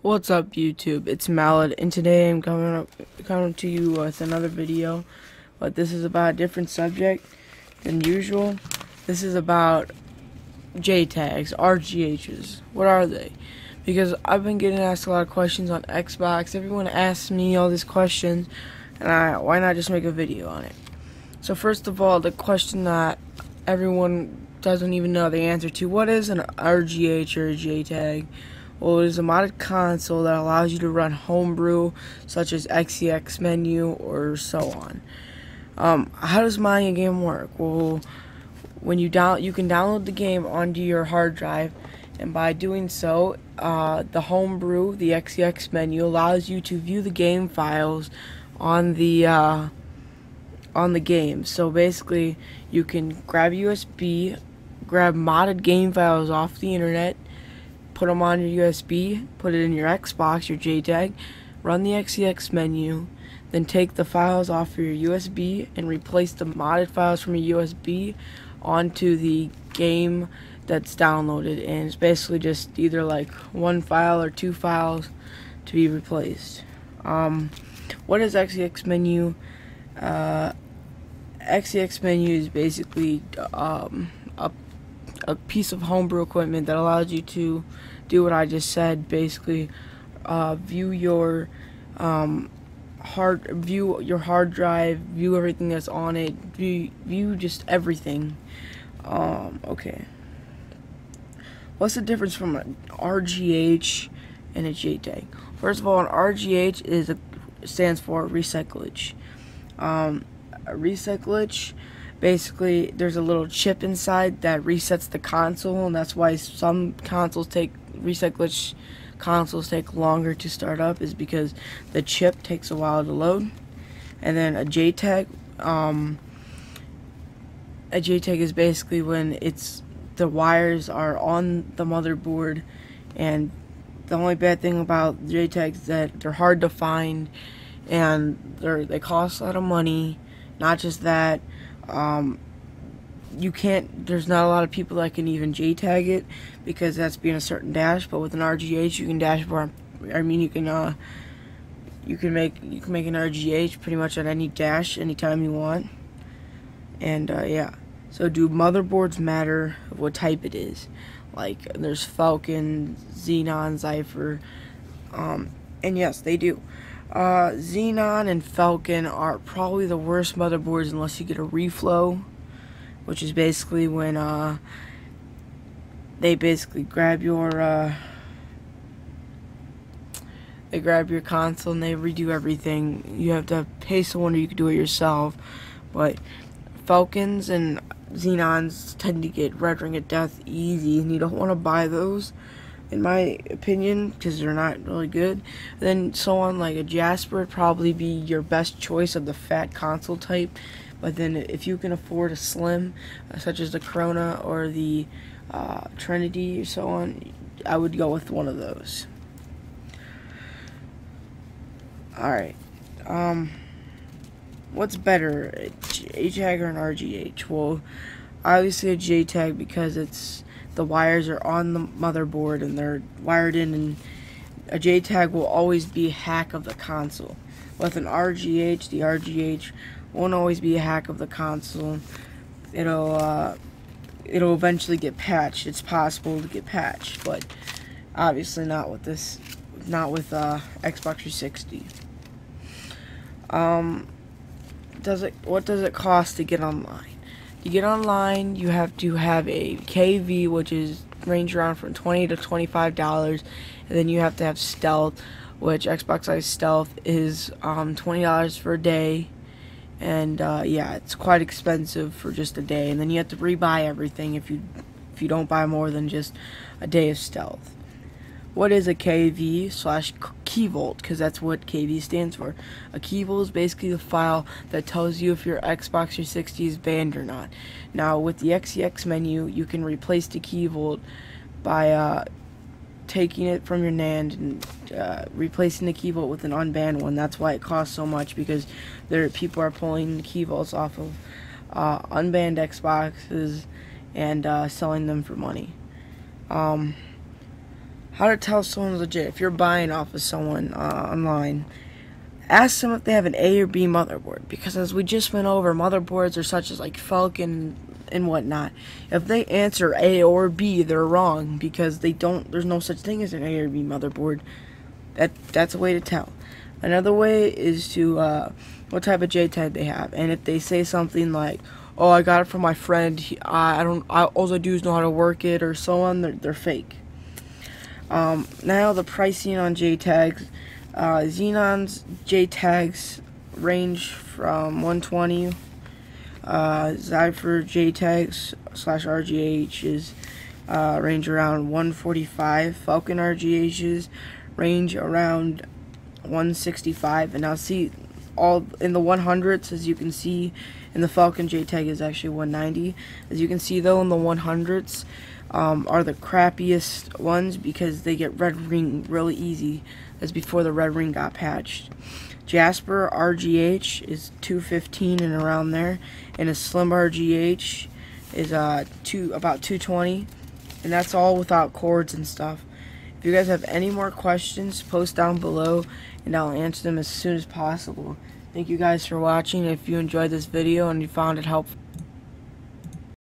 What's up, YouTube? It's Malad, and today I'm coming to you with another video, but this is about a different subject than usual. This is about JTags, RGHs. What are they? Because I've been getting asked a lot of questions on Xbox. Everyone asks me all these questions, and why not just make a video on it? So first of all, the question that everyone doesn't even know the answer to: what is an RGH or a JTag? Well, it is a modded console that allows you to run homebrew, such as XMenu or so on. How does modding a game work? Well, when you can download the game onto your hard drive, and by doing so, the homebrew, the XMenu, allows you to view the game files on the game. So basically, you can grab USB, grab modded game files off the internet, put them on your USB, put it in your Xbox, your JTAG, run the XMenu, then take the files off your USB and replace the modded files from your USB onto the game that's downloaded. And it's basically just either like one file or two files to be replaced. What is XMenu? XMenu is basically a piece of homebrew equipment that allows you to do what I just said. Basically, view your hard drive, view everything that's on it, view just everything. Okay. What's the difference from an RGH and a JTAG? First of all, an RGH stands for recyclage. A recyclage, basically, there's a little chip inside that resets the console, and that's why some recyclage consoles take longer to start up, is because the chip takes a while to load. And then a JTAG is basically when the wires are on the motherboard, and the only bad thing about JTAGs is that they're hard to find, and they cost a lot of money. Not just that, there's not a lot of people that can even JTAG it, because that's being a certain dash. But with an RGH, you can dashboard. I mean, you can make an RGH pretty much at any dash anytime you want. And yeah. So do motherboards matter of what type it is? Like, there's Falcon, Xenon, Zypher, and yes, they do. Xenon and Falcon are probably the worst motherboards unless you get a reflow, which is basically when they basically grab your console and they redo everything. You have to pay someone, or you can do it yourself. But Falcons and Xenons tend to get red ring of death easy, and you don't want to buy those, in my opinion, because they're not really good. Then so on, like a Jasper would probably be your best choice of the fat console type. But then if you can afford a slim, such as the Corona or the Trinity or so on, I would go with one of those. Alright, what's better, a JTAG or an RGH? Well, obviously a JTAG, because the wires are on the motherboard and they're wired in, and a JTAG will always be a hack of the console. With an RGH, the RGH won't always be a hack of the console. It'll eventually get patched. It's possible to get patched, but obviously not with Xbox 360. What does it cost to get online? To get online, you have to have a KV, which is range around from $20 to $25, and then you have to have stealth, which Xbox Live Stealth is $20 for a day, and yeah, it's quite expensive for just a day. And then you have to rebuy everything if you don't buy more than just a day of stealth. What is a KV/key vault? Because that's what KV stands for. A key vault is basically the file that tells you if your Xbox 360 is banned or not. Now, with the XMenu, you can replace the key vault by taking it from your NAND and replacing the key vault with an unbanned one. That's why it costs so much, because people are pulling key vaults off of unbanned Xboxes and selling them for money. how to tell someone's legit. If you're buying off of someone online, ask them if they have an A or B motherboard, because as we just went over, motherboards are such as like Falcon and whatnot. If they answer A or B, they're wrong, because they don't. There's no such thing as an A or B motherboard. That's a way to tell. Another way is to what type of JTAG they have, and if they say something like, "Oh, I got it from my friend. All I do is know how to work it," or so on, they're fake. Now the pricing on JTAGs. Xenon's JTAGs range from 120. Zypher JTAGs / RGHs range around 145. Falcon RGHs range around 165. And now see, all in the 100s, as you can see, in the Falcon JTAG is actually 190. As you can see though, in the 100s are the crappiest ones, because they get red ring really easy. That's before the red ring got patched. Jasper RGH is 215 and around there, and a slim RGH is about 220, and that's all without cords and stuff. If you guys have any more questions, post down below and I'll answer them as soon as possible. Thank you guys for watching. If you enjoyed this video and you found it helpful,